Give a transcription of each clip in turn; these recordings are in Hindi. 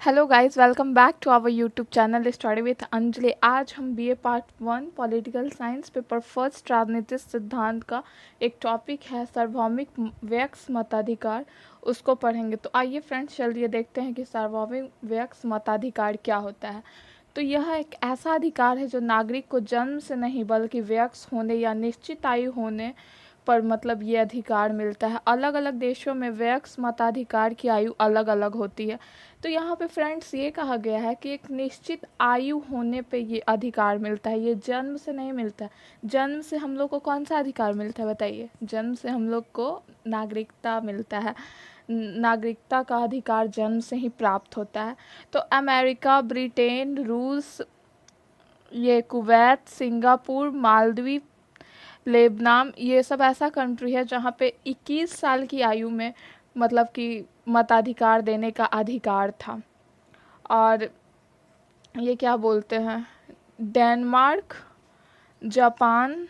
Hello guys, welcome back to our YouTube channel study with Anjali. आज हम BA part 1 political science paper first राजनीतिक सिद्धांत का एक टॉपिक है सार्वभौमिक व्यक्स मताधिकार, उसको पढ़ेंगे। तो आइए फ्रेंड्स, चलिए देखते हैं कि सार्वभौमिक व्यक्स मताधिकार क्या होता है। तो यह एक ऐसा अधिकार है जो नागरिक को जन्म से नहीं बल्कि व्यक्स होने या निश्चित आयु होने पर मतलब ये अधिकार मिलता है। अलग अलग देशों में व्यक्स मताधिकार की आयु अलग अलग होती है। तो यहाँ पे फ्रेंड्स ये कहा गया है कि एक निश्चित आयु होने पे ये अधिकार मिलता है, ये जन्म से नहीं मिलता है। जन्म से हम लोग को कौन सा अधिकार मिलता है बताइए? जन्म से हम लोग को नागरिकता मिलता है। नागरिकता का अधिकार जन्म से ही प्राप्त होता है। तो अमेरिका, ब्रिटेन, रूस, ये कुवैत, सिंगापुर, मालदीव, लेबनान, ये सब ऐसा कंट्री है जहाँ पे 21 साल की आयु में मतलब कि मताधिकार देने का अधिकार था। और ये क्या बोलते हैं, डेनमार्क, जापान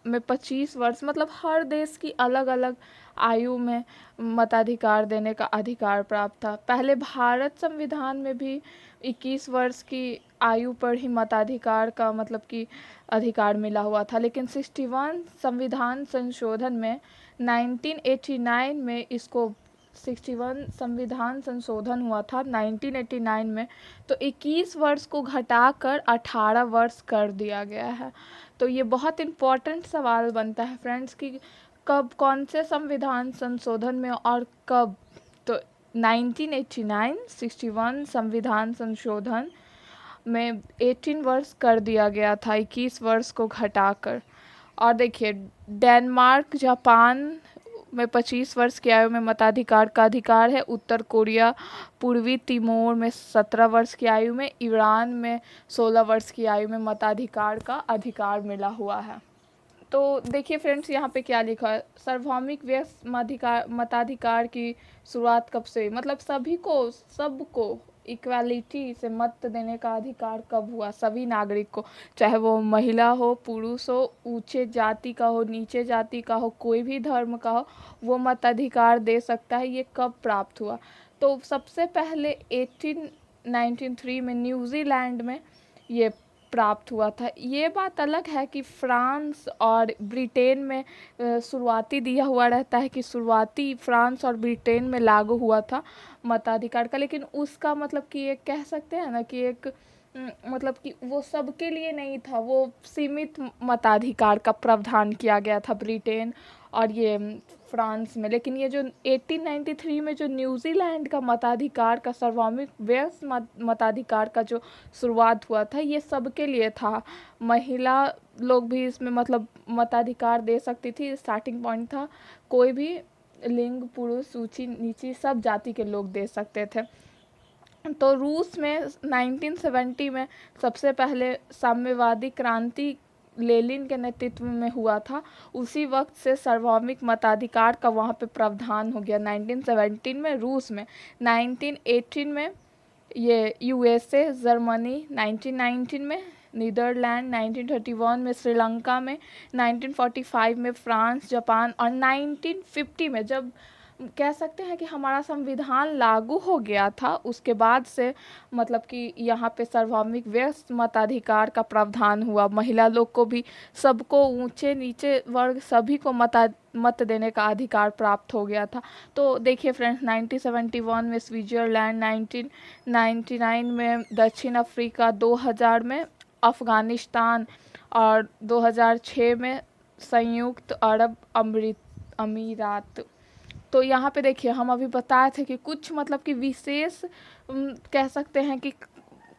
में 25 वर्ष, मतलब हर देश की अलग अलग आयु में मताधिकार देने का अधिकार प्राप्त था। पहले भारत संविधान में भी 21 वर्ष की आयु पर ही मताधिकार का मतलब कि अधिकार मिला हुआ था, लेकिन 61 संविधान संशोधन में 1989 में इसको 61 संविधान संशोधन हुआ था 1989 में, तो 21 वर्ष को घटाकर 18 वर्ष कर दिया गया है। तो ये बहुत इम्पोर्टेंट सवाल बनता है फ्रेंड्स कि कब कौन से संविधान संशोधन में और कब। तो 1989 61 संविधान संशोधन में 18 वर्ष कर दिया गया था, 21 वर्ष को घटाकर। और देखिए, डेनमार्क, जापान में 25 वर्ष की आयु में मताधिकार का अधिकार है। उत्तर कोरिया, पूर्वी तिमोर में 17 वर्ष की आयु में, ईरान में 16 वर्ष की आयु में मताधिकार का अधिकार मिला हुआ है। तो देखिए फ्रेंड्स, यहाँ पे क्या लिखा है, सार्वभौमिक व्यक्ति मताधिकार की शुरुआत कब से, मतलब सभी को, सबको इक्वालिटी से मत देने का अधिकार कब हुआ? सभी नागरिक को, चाहे वो महिला हो, पुरुष हो, ऊंचे जाति का हो, नीचे जाति का हो, कोई भी धर्म का हो, वो मताधिकार दे सकता है। ये कब प्राप्त हुआ? तो सबसे पहले 1893 में न्यूजीलैंड में ये प्राप्त हुआ था। ये बात अलग है कि फ्रांस और ब्रिटेन में शुरुआती दिया हुआ रहता है कि शुरुआती फ्रांस और ब्रिटेन में लागू हुआ था मताधिकार का, लेकिन उसका मतलब कि एक कह सकते हैं ना कि एक मतलब कि वो सबके लिए नहीं था, वो सीमित मताधिकार का प्रावधान किया गया था ब्रिटेन और ये फ्रांस में। लेकिन ये जो 1893 में जो न्यूजीलैंड का मताधिकार का सार्वभौमिक व्यक्ति मताधिकार का जो शुरुआत हुआ था, ये सबके लिए था। महिला लोग भी इसमें मतलब मताधिकार दे सकती थी, स्टार्टिंग पॉइंट था। कोई भी लिंग, पुरुष, ऊंची नीची, सब जाति के लोग दे सकते थे। तो रूस में 1970 में सबसे पहले साम्यवादी क्रांति लेनिन के नेतृत्व में हुआ था। उसी वक्त से सार्वभौमिक मताधिकार का वहाँ पे प्रावधान हो गया 1917 में रूस में। 1918 में ये यूएसए, जर्मनी, 1919 में नीदरलैंड, 1931 में श्रीलंका में, 1945 में फ्रांस, जापान, और 1950 में जब कह सकते हैं कि हमारा संविधान लागू हो गया था, उसके बाद से मतलब कि यहाँ पे सार्वभौमिक व्यक्ति मताधिकार का प्रावधान हुआ। महिला लोग को भी, सबको, ऊंचे नीचे वर्ग सभी को मत देने का अधिकार प्राप्त हो गया था। तो देखिए फ्रेंड्स, 1971 में स्विट्जरलैंड, 1999 में दक्षिण अफ्रीका, 2000 में अफ़गानिस्तान और 2006 में संयुक्त अरब अमीरात। तो यहाँ पे देखिए, हम अभी बताए थे कि कुछ मतलब कि विशेष कह सकते हैं कि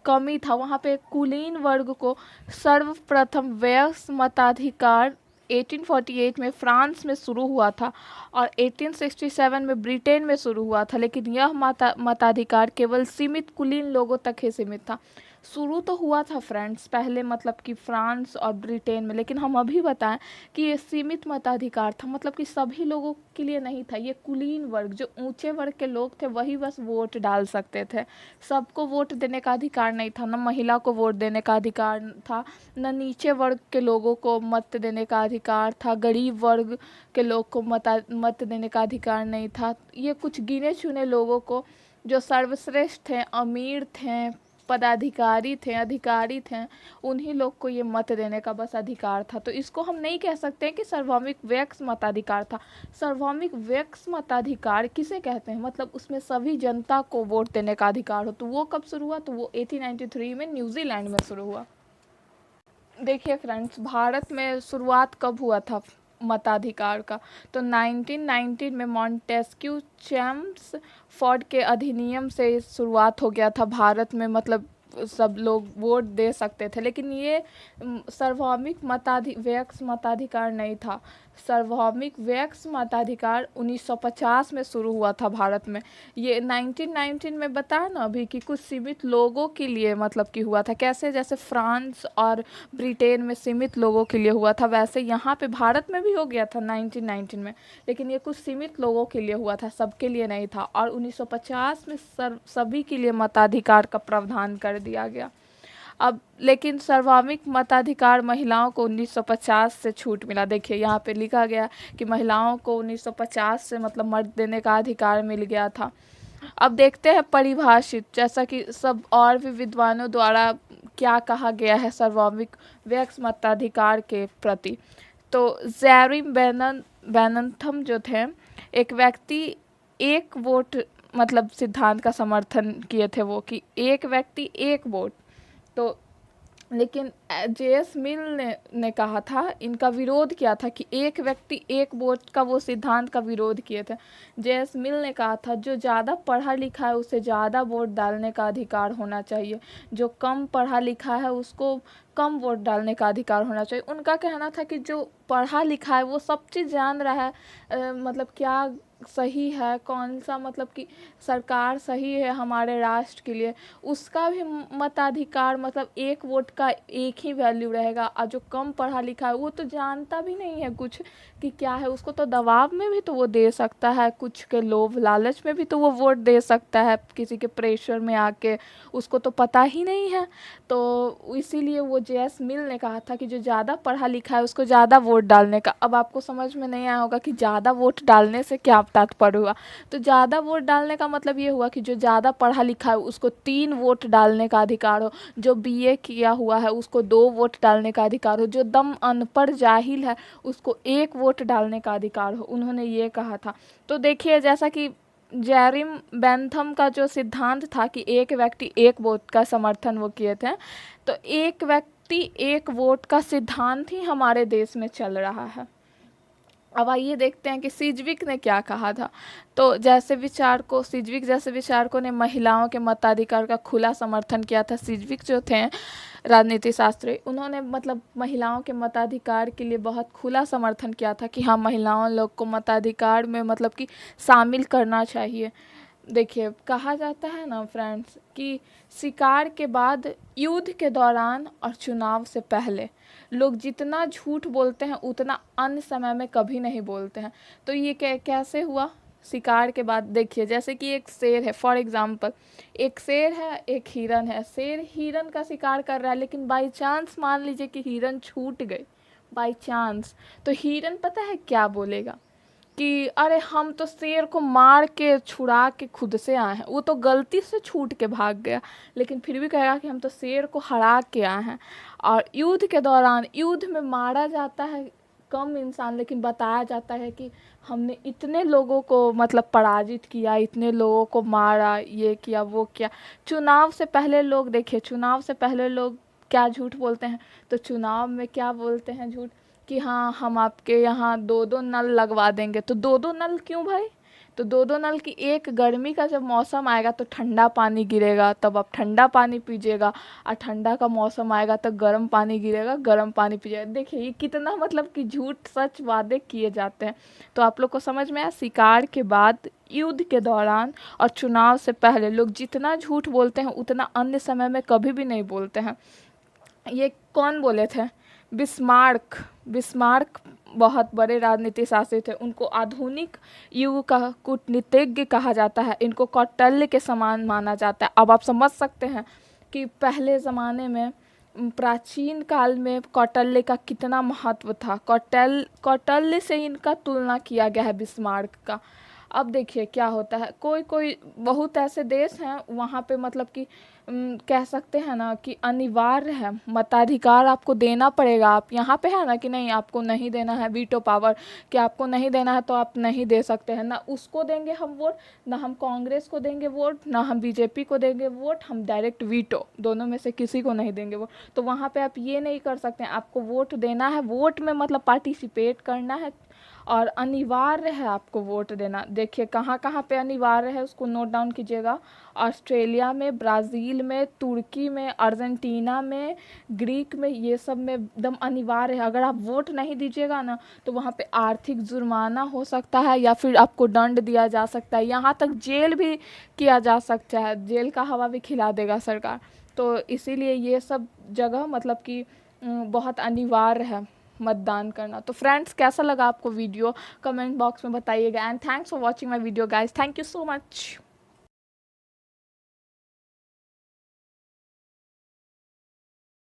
कमी था वहाँ पे। कुलीन वर्ग को सर्वप्रथम व्यक्ति मताधिकार 1848 में फ्रांस में शुरू हुआ था और 1867 में ब्रिटेन में शुरू हुआ था, लेकिन यह मताधिकार केवल सीमित कुलीन लोगों तक ही सीमित था। शुरू तो हुआ था फ्रेंड्स पहले मतलब कि फ्रांस और ब्रिटेन में, लेकिन हम अभी बताएं कि ये सीमित मताधिकार था, मतलब कि सभी लोगों के लिए नहीं था। ये कुलीन वर्ग, जो ऊंचे वर्ग के लोग थे, वही बस वोट डाल सकते थे। सबको वोट देने का अधिकार नहीं था, न महिला को वोट देने का अधिकार था, न नीचे वर्ग के लोगों को मत देने का अधिकार था, गरीब वर्ग के लोग को मत देने का अधिकार नहीं था। ये कुछ गिने चुने लोगों को जो सर्वश्रेष्ठ थे, अमीर थे, पदाधिकारी थे, अधिकारी थे, उन्हीं लोग को ये मत देने का बस अधिकार था। तो इसको हम नहीं कह सकते हैं कि सार्वभौमिक व्यक्ति मताधिकार था। सार्वभौमिक व्यक्ति मताधिकार किसे कहते हैं, मतलब उसमें सभी जनता को वोट देने का अधिकार हो। तो वो कब शुरू हुआ, तो वो 1893 में न्यूजीलैंड में शुरू हुआ। देखिए फ्रेंड्स, भारत में शुरुआत कब हुआ था मताधिकार का, तो 1919 में मॉन्टेस्क्यू चैम्सफोर्ड के अधिनियम से शुरुआत हो गया था भारत में। मतलब सब लोग वोट दे सकते थे, लेकिन ये सार्वभौमिक व्यक्ति मताधिकार नहीं था। सार्वभौमिक व्यक्ति मताधिकार 1950 में शुरू हुआ था भारत में। ये 1919 में बताया ना अभी कि कुछ सीमित लोगों के लिए मतलब कि हुआ था। कैसे, जैसे फ्रांस और ब्रिटेन में सीमित लोगों के लिए हुआ था, वैसे यहाँ पे भारत में भी हो गया था 1919 में, लेकिन ये कुछ सीमित लोगों के लिए हुआ था, सबके लिए नहीं था। और 1950 में सभी के लिए मताधिकार का प्रावधान कर दिया गया। अब लेकिन सार्वभौमिक मताधिकार महिलाओं को 1950 से छूट मिला। देखिए यहाँ पे लिखा गया कि महिलाओं को 1950 से मतलब मत देने का अधिकार मिल गया था। अब देखते हैं परिभाषित, जैसा कि सब और भी विद्वानों द्वारा क्या कहा गया है सार्वभौमिक व्यक्ति मताधिकार के प्रति। तो जैरिम बेनथम जो थे, एक व्यक्ति एक वोट मतलब सिद्धांत का समर्थन किए थे वो, कि एक व्यक्ति एक वोट। तो लेकिन जे.एस. मिल ने कहा था, इनका विरोध किया था कि एक व्यक्ति एक वोट का वो सिद्धांत का विरोध किए थे। जे.एस. मिल ने कहा था जो ज़्यादा पढ़ा लिखा है उसे ज़्यादा वोट डालने का अधिकार होना चाहिए, जो कम पढ़ा लिखा है उसको कम वोट डालने का अधिकार होना चाहिए। उनका कहना था कि जो पढ़ा लिखा है वो सब चीज़ जान रहा है, मतलब क्या सही है, कौन सा मतलब कि सरकार सही है हमारे राष्ट्र के लिए, उसका भी मताधिकार मतलब एक वोट का एक ही वैल्यू रहेगा। और जो कम पढ़ा लिखा है वो तो जानता भी नहीं है कुछ कि क्या है, उसको तो दबाव में भी तो वो दे सकता है, कुछ के लोभ लालच में भी तो वो वोट दे सकता है, किसी के प्रेशर में आके, उसको तो पता ही नहीं है। तो इसीलिए वो जे.एस. मिल ने कहा था कि जो ज़्यादा पढ़ा लिखा है उसको ज़्यादा वोट डालने का। अब आपको समझ में नहीं आया होगा कि ज़्यादा वोट डालने से क्या तात्पर्य हुआ। तो ज़्यादा वोट डालने का मतलब ये हुआ कि जो ज़्यादा पढ़ा लिखा है उसको 3 वोट डालने का अधिकार हो, जो बीए किया हुआ है उसको 2 वोट डालने का अधिकार हो, जो दम अनपढ़ जाहिल है उसको 1 वोट डालने का अधिकार हो। उन्होंने ये कहा था। तो देखिए जैसा कि जेरिम बेंथम का जो सिद्धांत था कि एक व्यक्ति एक वोट का समर्थन वो किए थे, तो एक व्यक्ति एक वोट का सिद्धांत ही हमारे देश में चल रहा है। अब आइए देखते हैं कि सिजविक ने क्या कहा था। तो सिजविक जैसे विचारकों ने महिलाओं के मताधिकार का खुला समर्थन किया था। सिजविक जो थे राजनीति शास्त्री, उन्होंने मतलब महिलाओं के मताधिकार के लिए बहुत खुला समर्थन किया था कि हाँ, महिलाओं लोग को मताधिकार में मतलब कि शामिल करना चाहिए। देखिए कहा जाता है ना फ्रेंड्स कि शिकार के बाद, युद्ध के दौरान और चुनाव से पहले लोग जितना झूठ बोलते हैं उतना अन्य समय में कभी नहीं बोलते हैं। तो ये कैसे हुआ शिकार के बाद। देखिए जैसे कि एक शेर है, फॉर एग्जांपल एक शेर है, एक हिरन है। शेर हिरन का शिकार कर रहा है, लेकिन बाई चांस मान लीजिए कि हिरन छूट गई बाई चांस, तो हिरन पता है क्या बोलेगा कि अरे हम तो शेर को मार के छुड़ा के खुद से आए हैं, वो तो गलती से छूट के भाग गया, लेकिन फिर भी कहेगा कि हम तो शेर को हरा के आए हैं। और युद्ध के दौरान, युद्ध में मारा जाता है कम इंसान, लेकिन बताया जाता है कि हमने इतने लोगों को मतलब पराजित किया, इतने लोगों को मारा, ये किया वो किया। चुनाव से पहले लोग, देखिए चुनाव से पहले लोग क्या झूठ बोलते हैं, तो चुनाव में क्या बोलते हैं झूठ कि हाँ हम आपके यहाँ 2-2 नल लगवा देंगे। तो 2-2 नल क्यों भाई, तो 2-2 नल की, एक गर्मी का जब मौसम आएगा तो ठंडा पानी गिरेगा, तब आप ठंडा पानी पीजिएगा, और ठंडा का मौसम आएगा तो गर्म पानी गिरेगा, गर्म पानी पीजिएगा। देखिए ये कितना मतलब कि झूठ सच वादे किए जाते हैं। तो आप लोग को समझ में आया, शिकार के बाद, युद्ध के दौरान और चुनाव से पहले लोग जितना झूठ बोलते हैं उतना अन्य समय में कभी भी नहीं बोलते हैं। ये कौन बोले थे, बिस्मार्क बहुत बड़े राजनीति शास्त्री थे। उनको आधुनिक युग का कूटनीतिज्ञ कहा जाता है, इनको कौटिल्य के समान माना जाता है। अब आप समझ सकते हैं कि पहले ज़माने में, प्राचीन काल में कौटिल्य का कितना महत्व था। कौटिल्य से इनका तुलना किया गया है बिस्मार्क का। अब देखिए क्या होता है, कोई कोई बहुत ऐसे देश हैं वहाँ पे मतलब कि कह सकते हैं ना कि अनिवार्य है, मताधिकार आपको देना पड़ेगा। आप यहाँ पे है ना कि नहीं, आपको नहीं देना है वीटो पावर, कि आपको नहीं देना है तो आप नहीं दे सकते हैं। ना उसको देंगे हम वोट, ना हम कांग्रेस को देंगे वोट, ना हम बीजेपी को देंगे वोट, हम डायरेक्ट वीटो, दोनों में से किसी को नहीं देंगे वोट। तो वहाँ पे आप ये नहीं कर सकते हैं, आपको वोट देना है, वोट में मतलब पार्टिसिपेट करना है और अनिवार्य है आपको वोट देना। देखिए कहाँ कहाँ पे अनिवार्य है, उसको नोट डाउन कीजिएगा। ऑस्ट्रेलिया में, ब्राज़ील में, तुर्की में, अर्जेंटीना में, ग्रीक में, ये सब में एकदम अनिवार्य है। अगर आप वोट नहीं दीजिएगा ना तो वहाँ पे आर्थिक जुर्माना हो सकता है या फिर आपको दंड दिया जा सकता है, यहाँ तक जेल भी किया जा सकता है, जेल का हवा भी खिला देगा सरकार। तो इसीलिए ये सब जगह मतलब कि बहुत अनिवार्य है मतदान करना। तो फ्रेंड्स कैसा लगा आपको वीडियो, कमेंट बॉक्स में बताइएगा। And thanks for watching my video guys, thank you so much.